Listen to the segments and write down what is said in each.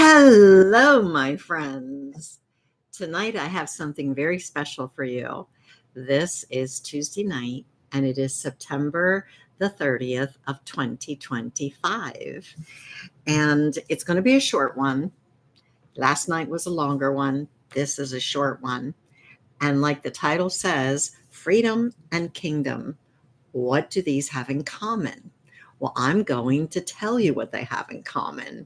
Hello, my friends. Tonight I have something very special for you. This is Tuesday night, and it is September the 30th of 2025. And it's going to be a short one. Last night was a longer one. This is a short one. And like the title says, freedom and kingdom. What do these have in common? Well, I'm going to tell you what they have in common.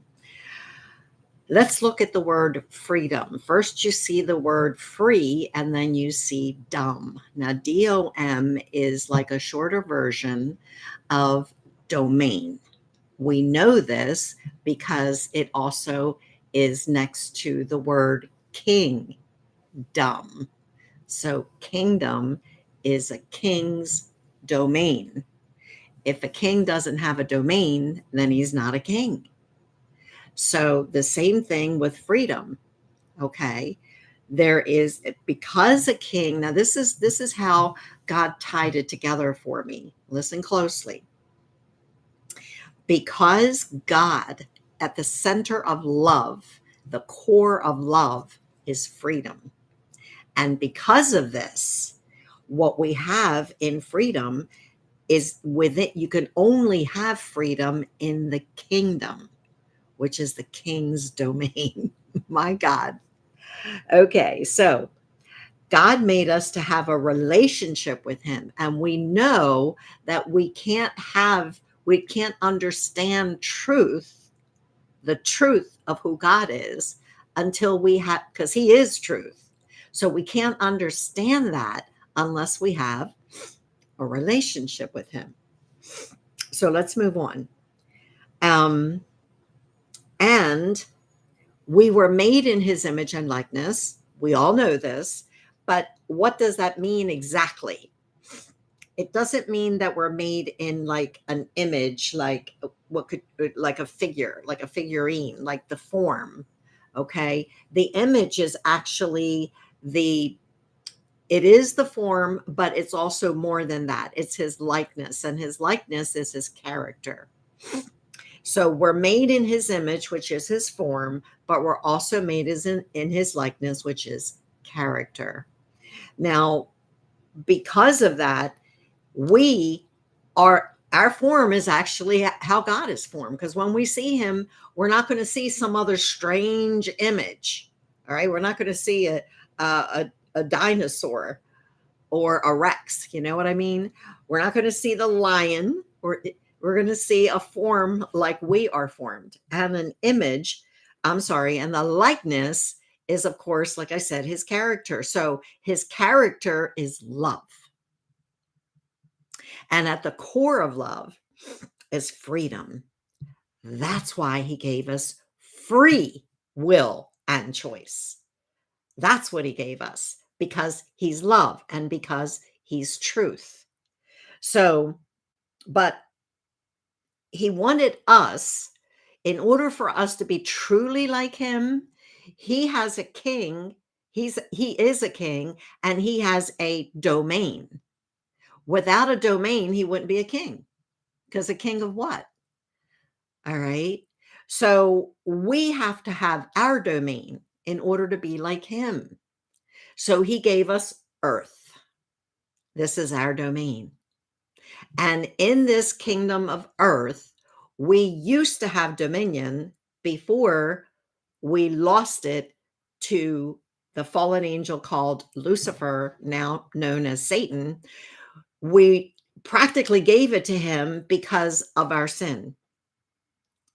Let's look at the word freedom. First, you see the word free, and then you see dumb. Now, DOM is like a shorter version of domain. We know this because it also is next to the word king, dumb. So, kingdom is a king's domain. If a king doesn't have a domain, then he's not a king. So the same thing with freedom. Okay. There is, because a king, now this is how God tied it together for me. Listen closely. Because God, at the center of love, the core of love is freedom. And because of this, what we have in freedom is with it, you can only have freedom in the kingdom, which is the king's domain. My God. Okay, so God made us to have a relationship with him, and we know that we can't understand truth, the truth of who God is, until we have, because he is truth. So we can't understand that unless we have a relationship with him. So let's move on. And we were made in his image and likeness. We all know this, but what does that mean exactly? It doesn't mean that we're made in like an image, like what could, like a figure, like a figurine, like the form. Okay. The image is actually it is the form, but it's also more than that. It's his likeness, and his likeness is his character. So we're made in his image, which is his form, but we're also made in his likeness, which is character. Now, because of that, our form is actually how God is formed. Because when we see him, we're not going to see some other strange image. All right. We're not going to see a dinosaur or a Rex. You know what I mean? We're not going to see the lion, or we're going to see a form like we are formed, and an image. I'm sorry. And the likeness is, of course, like I said, his character. So his character is love. And at the core of love is freedom. That's why he gave us free will and choice. That's what he gave us, because he's love and because he's truth. So, but he wanted us, in order for us to be truly like him, he has a king. He is a king, and he has a domain. Without a domain, he wouldn't be a king, because a king of what? All right. So we have to have our domain in order to be like him. So he gave us earth. This is our domain. And in this kingdom of earth, we used to have dominion before we lost it to the fallen angel called Lucifer, now known as Satan. We practically gave it to him because of our sin.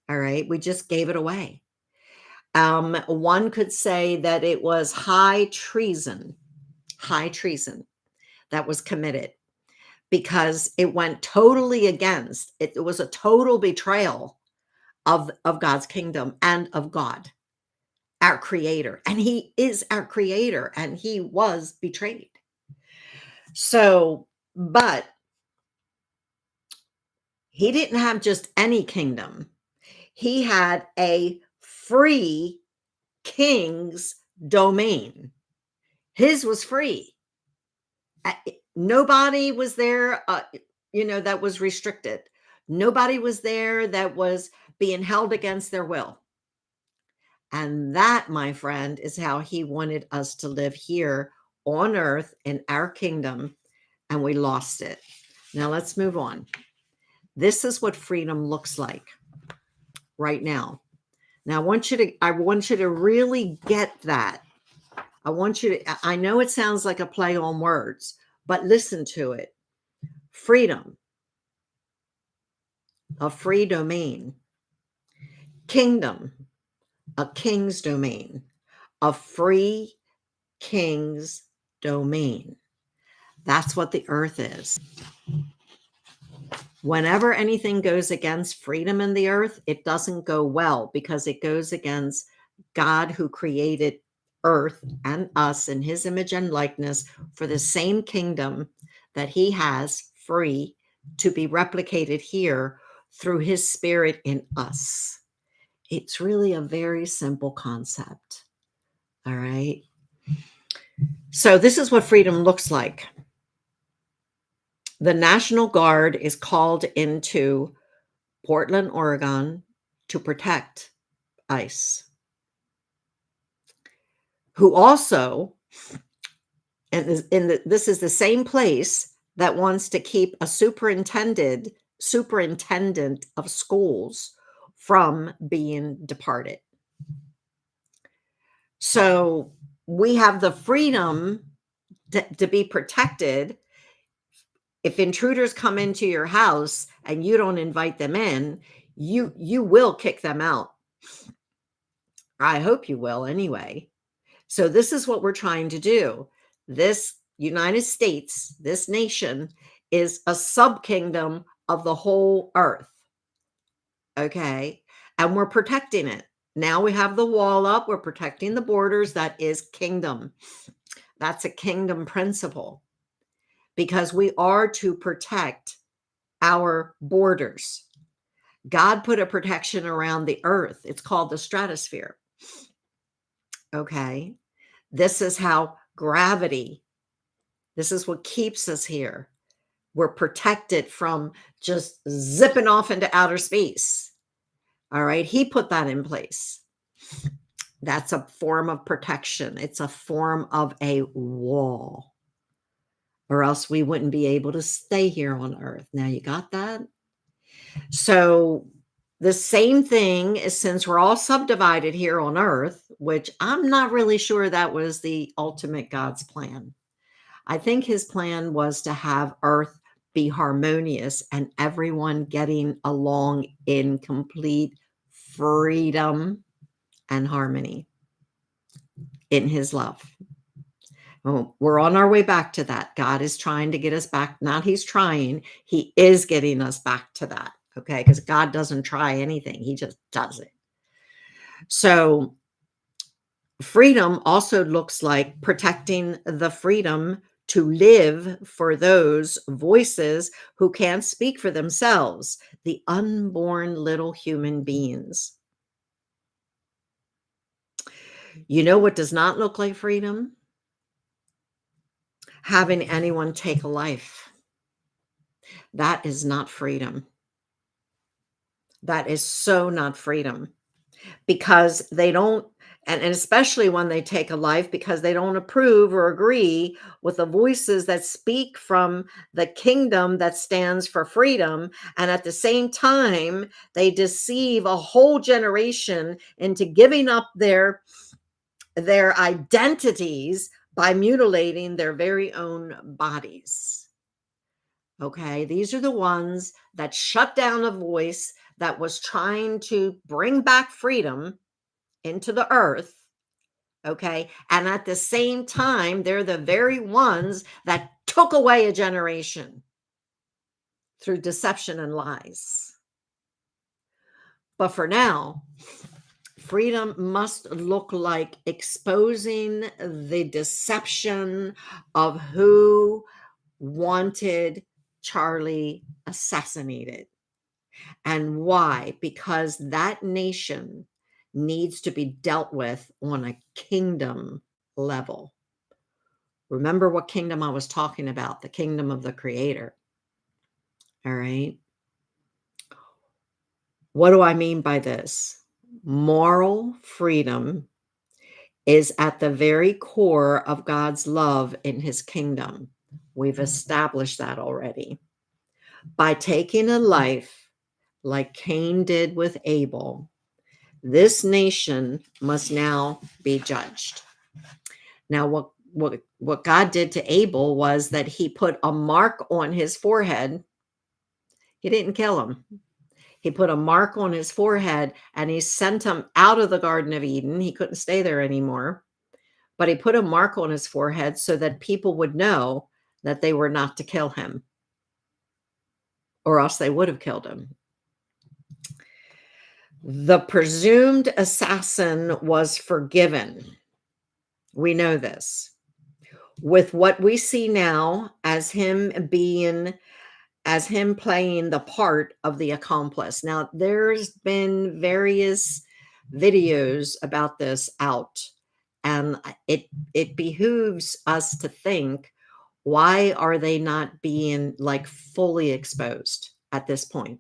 All right. We just gave it away. One could say that it was high treason that was committed, because it went totally against it. It was a total betrayal of God's kingdom and of God, our creator. And he is our creator, and he was betrayed. So, but he didn't have just any kingdom. He had a free king's domain. His was free. Nobody was there, that was restricted. Nobody was there that was being held against their will. And that, my friend, is how he wanted us to live here on earth in our kingdom, and we lost it. Now let's move on. This is what freedom looks like right now. Now I want you to really get that. I know it sounds like a play on words, but listen to it. Freedom, a free domain. Kingdom, a king's domain. A free king's domain. That's what the earth is. Whenever anything goes against freedom in the earth, it doesn't go well because it goes against God, who created earth and us in his image and likeness for the same kingdom that he has free to be replicated here through his spirit in us. It's really a very simple concept. All right. So this is what freedom looks like. The National Guard is called into Portland, Oregon to protect ICE, who also, this is the same place that wants to keep a superintendent of schools from being departed. So we have the freedom to be protected. If intruders come into your house and you don't invite them in, you will kick them out. I hope you will anyway. So this is what we're trying to do. This United States, this nation, is a subkingdom of the whole earth. Okay. And we're protecting it. Now we have the wall up. We're protecting the borders. That is kingdom. That's a kingdom principle, because we are to protect our borders. God put a protection around the earth. It's called the stratosphere. Okay. This is how gravity, this is what keeps us here. We're protected from just zipping off into outer space. All right. He put that in place. That's a form of protection. It's a form of a wall, or else we wouldn't be able to stay here on earth. Now you got that? So the same thing is, since we're all subdivided here on earth, which I'm not really sure that was the ultimate God's plan. I think his plan was to have earth be harmonious and everyone getting along in complete freedom and harmony in his love. Oh, we're on our way back to that. God is trying to get us back. Not he's trying, he is getting us back to that. Okay. Because God doesn't try anything, he just does it. So freedom also looks like protecting the freedom to live for those voices who can't speak for themselves, the unborn little human beings. You know what does not look like freedom? Having anyone take a life. That is not freedom. That is so not freedom, because they don't, and especially when they take a life because they don't approve or agree with the voices that speak from the kingdom that stands for freedom. And at the same time, they deceive a whole generation into giving up their identities by mutilating their very own bodies. Okay, these are the ones that shut down a voice that was trying to bring back freedom into the earth. Okay, and at the same time, they're the very ones that took away a generation through deception and lies. But for now, freedom must look like exposing the deception of who wanted Charlie assassinated. And why? Because that nation needs to be dealt with on a kingdom level. Remember what kingdom I was talking about, the kingdom of the creator. All right. What do I mean by this? Moral freedom is at the very core of God's love in his kingdom. We've established that already. By taking a life like Cain did with Abel, this nation must now be judged. Now, what God did to Abel was that he put a mark on his forehead. He didn't kill him. He put a mark on his forehead and he sent him out of the Garden of Eden. He couldn't stay there anymore. But he put a mark on his forehead so that people would know that they were not to kill him, or else they would have killed him. The presumed assassin was forgiven. We know this. With what we see now as him playing the part of the accomplice. Now, there's been various videos about this out, and it behooves us to think, why are they not being like fully exposed at this point?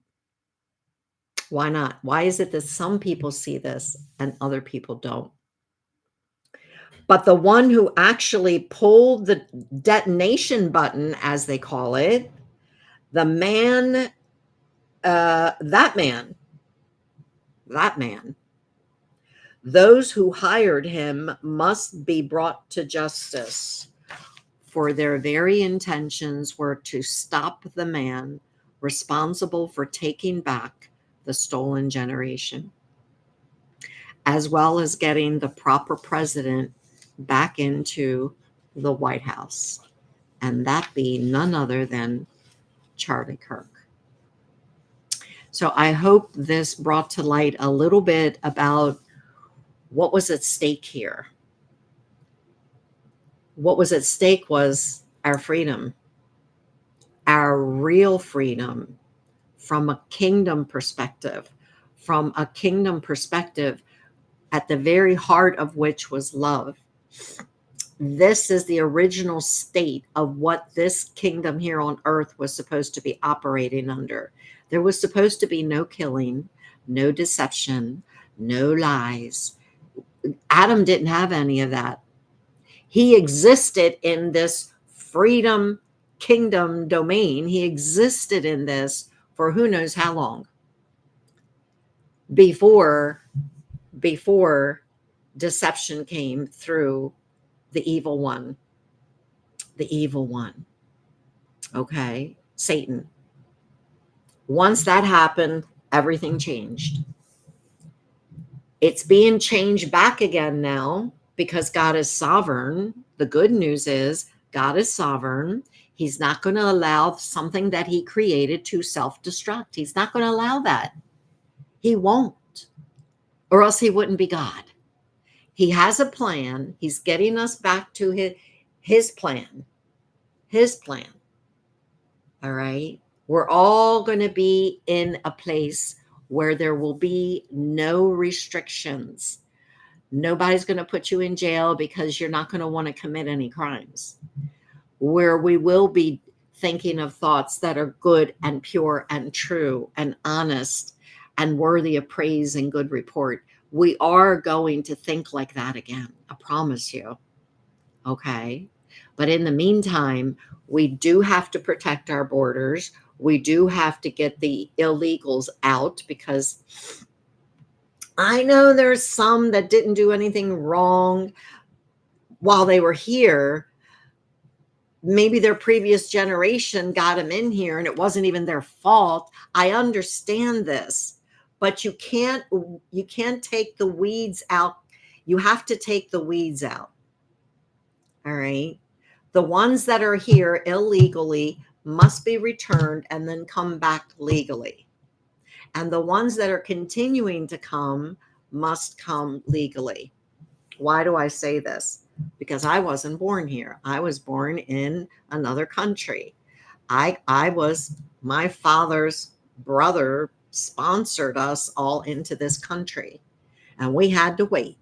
Why not? Why is it that some people see this and other people don't? But the one who actually pulled the detonation button, as they call it, the man, that man, those who hired him must be brought to justice, for their very intentions were to stop the man responsible for taking back the stolen generation, as well as getting the proper president back into the White House, and that be none other than Charlie Kirk. So I hope this brought to light a little bit about what was at stake here. What was at stake was our freedom, our real freedom from a kingdom perspective, at the very heart of which was love. This is the original state of what this kingdom here on earth was supposed to be operating under. There was supposed to be no killing, no deception, no lies. Adam didn't have any of that. He existed in this freedom kingdom domain. He existed in this for who knows how long before deception came through the evil one. Okay, Satan. Once that happened, everything changed. It's being changed back again now because God is sovereign. The good news is God is sovereign. He's not going to allow something that he created to self-destruct. He's not going to allow that. He won't, or else he wouldn't be God. He has a plan. He's getting us back to his plan. His plan. All right. We're all going to be in a place where there will be no restrictions. Nobody's going to put you in jail because you're not going to want to commit any crimes. Where we will be thinking of thoughts that are good and pure and true and honest and worthy of praise and good report. We are going to think like that again. I promise you. Okay. But in the meantime, we do have to protect our borders. We do have to get the illegals out, because I know there's some that didn't do anything wrong while they were here. Maybe their previous generation got them in here and it wasn't even their fault. I understand this, but you can't take the weeds out. You have to take the weeds out. All right. The ones that are here illegally must be returned and then come back legally. And the ones that are continuing to come must come legally. Why do I say this? Because I wasn't born here. I was born in another country. My father's brother sponsored us all into this country, and we had to wait,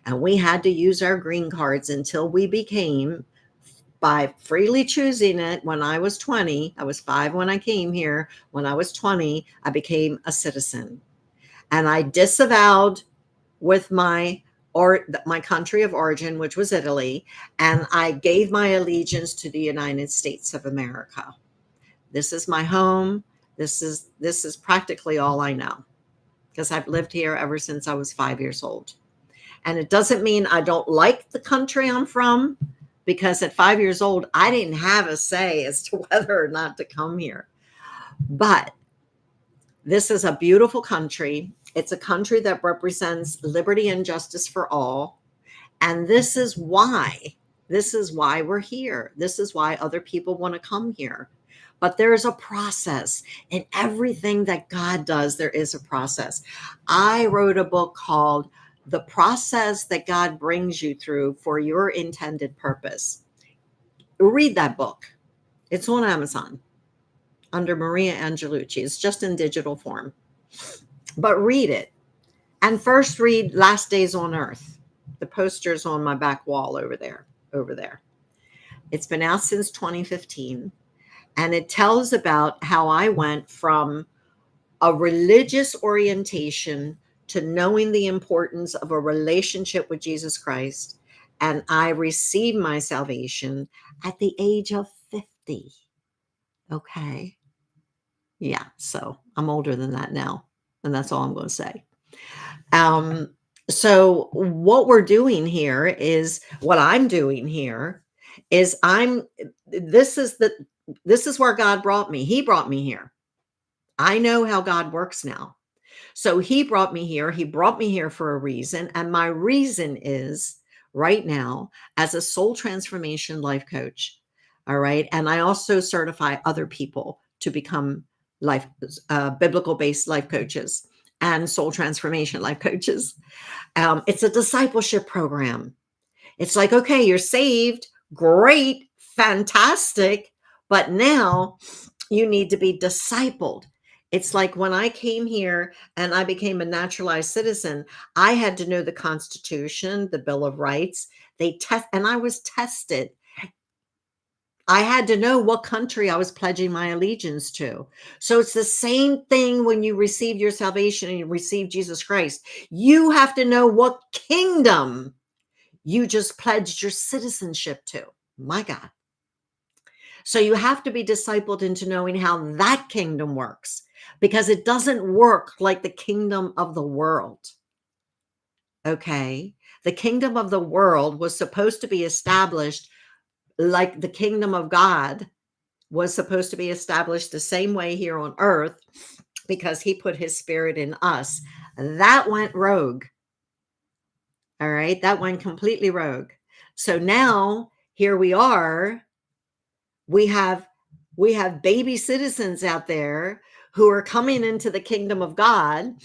and we had to use our green cards until we became, by freely choosing it. When I was 20, I was 5 when I came here. When I was 20, I became a citizen, and I disavowed with my country of origin, which was Italy, and I gave my allegiance to the United States of America. This is my home. This is practically all I know because I've lived here ever since I was 5 years old. And it doesn't mean I don't like the country I'm from, because at 5 years old, I didn't have a say as to whether or not to come here. But this is a beautiful country. It's a country that represents liberty and justice for all. And this is why we're here. This is why other people want to come here. But there's a process in everything that God does. There is a process. I wrote a book called The Process That God Brings You Through for Your Intended Purpose. Read that book. It's on Amazon under Maria Angelucci. It's just in digital form. But read it. And first read Last Days on Earth. The poster's on my back wall over there. It's been out since 2015. And it tells about how I went from a religious orientation to knowing the importance of a relationship with Jesus Christ. And I received my salvation at the age of 50. Okay. Yeah. So I'm older than that now. And that's all I'm going to say. So what I'm doing here is this is where God brought me. He brought me here. I know how God works now. So he brought me here. He brought me here for a reason. And my reason is right now as a soul transformation life coach. All right. And I also certify other people to become biblical based life coaches and soul transformation life coaches. It's a discipleship program. It's like, okay, you're saved. Great. Fantastic. But now you need to be discipled. It's like when I came here and I became a naturalized citizen, I had to know the Constitution, the Bill of Rights. And I was tested. I had to know what country I was pledging my allegiance to. So it's the same thing when you receive your salvation and you receive Jesus Christ. You have to know what kingdom you just pledged your citizenship to. My God. So you have to be discipled into knowing how that kingdom works, because it doesn't work like the kingdom of the world. Okay. The kingdom of the world was supposed to be established like the kingdom of God was supposed to be established the same way here on earth, because he put his spirit in us. That went rogue. All right. That went completely rogue. So now here we are. We have baby citizens out there who are coming into the kingdom of God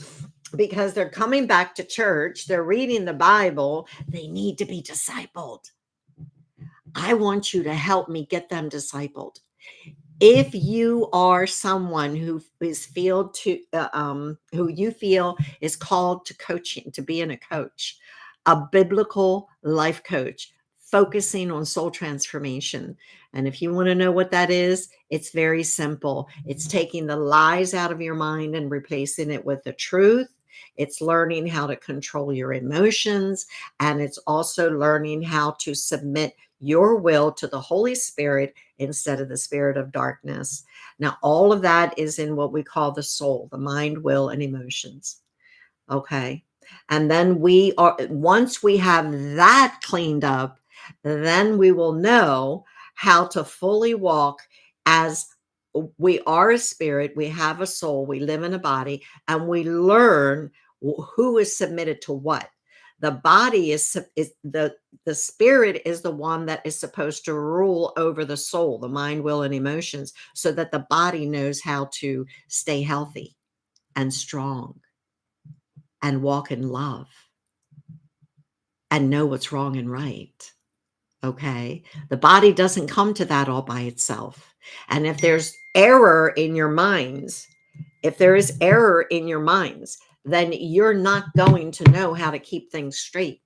because they're coming back to church. They're reading the Bible. They need to be discipled. I want you to help me get them discipled. If you are someone who you feel is called to coaching, to being a coach, a biblical life coach, focusing on soul transformation. And if you want to know what that is, it's very simple. It's taking the lies out of your mind and replacing it with the truth. It's learning how to control your emotions. And it's also learning how to submit your will to the Holy Spirit instead of the spirit of darkness. Now, all of that is in what we call the soul, the mind, will, and emotions. Okay. And then once we have that cleaned up, then we will know how to fully walk as we are a spirit, we have a soul, we live in a body, and we learn who is submitted to what. The body is the spirit is the one that is supposed to rule over the soul, the mind, will, and emotions, so that the body knows how to stay healthy and strong and walk in love and know what's wrong and right. Okay. The body doesn't come to that all by itself. And if there's error in your minds, then you're not going to know how to keep things straight.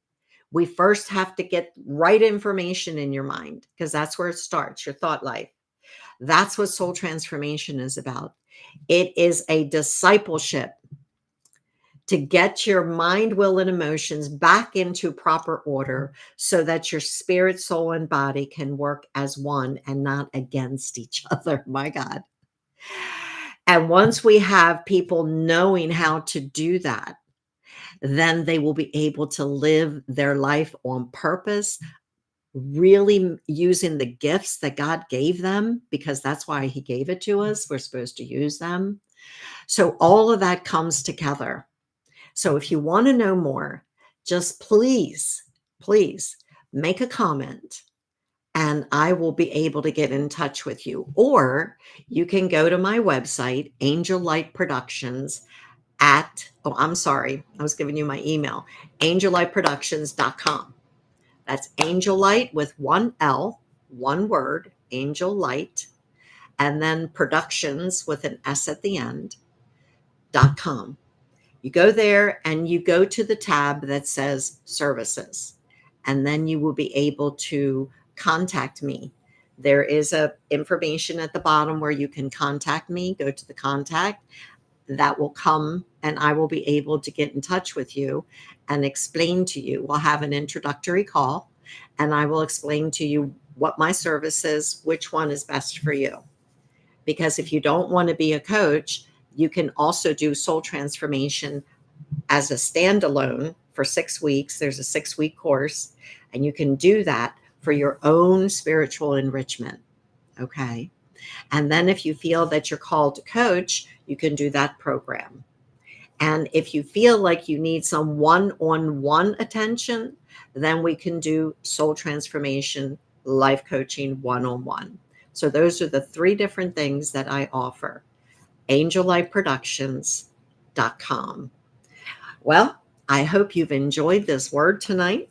We first have to get right information in your mind, because that's where it starts, your thought life. That's what soul transformation is about. It is a discipleship to get your mind, will, and emotions back into proper order so that your spirit, soul, and body can work as one and not against each other. My God. And once we have people knowing how to do that, then they will be able to live their life on purpose, really using the gifts that God gave them, because that's why He gave it to us. We're supposed to use them. So all of that comes together. So if you want to know more, just please, please make a comment and I will be able to get in touch with you. Or you can go to my website, Angel Light Productions oh, I'm sorry, I was giving you my email, angellightproductions.com. That's Angel Light with one L, one word, Angel Light, and then productions with an S at the end, .com. You go there and you go to the tab that says services, and then you will be able to contact me. There is a information at the bottom where you can contact me. Go to the contact. That will come and I will be able to get in touch with you and explain to you. We'll have an introductory call and I will explain to you what my service is, which one is best for you. Because if you don't want to be a coach, you can also do soul transformation as a standalone for 6 weeks. There's a 6-week course, and you can do that for your own spiritual enrichment. Okay. And then if you feel that you're called to coach, you can do that program. And if you feel like you need some one-on-one attention, then we can do soul transformation, life coaching one-on-one. So those are the 3 different things that I offer. angellightproductions.com. Well, I hope you've enjoyed this word tonight.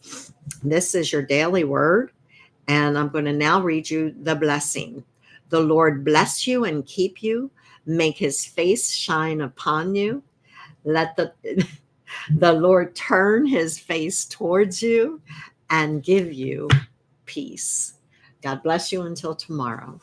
This is your daily word. And I'm going to now read you the blessing. The Lord bless you and keep you, make his face shine upon you. Let the Lord turn his face towards you and give you peace. God bless you until tomorrow.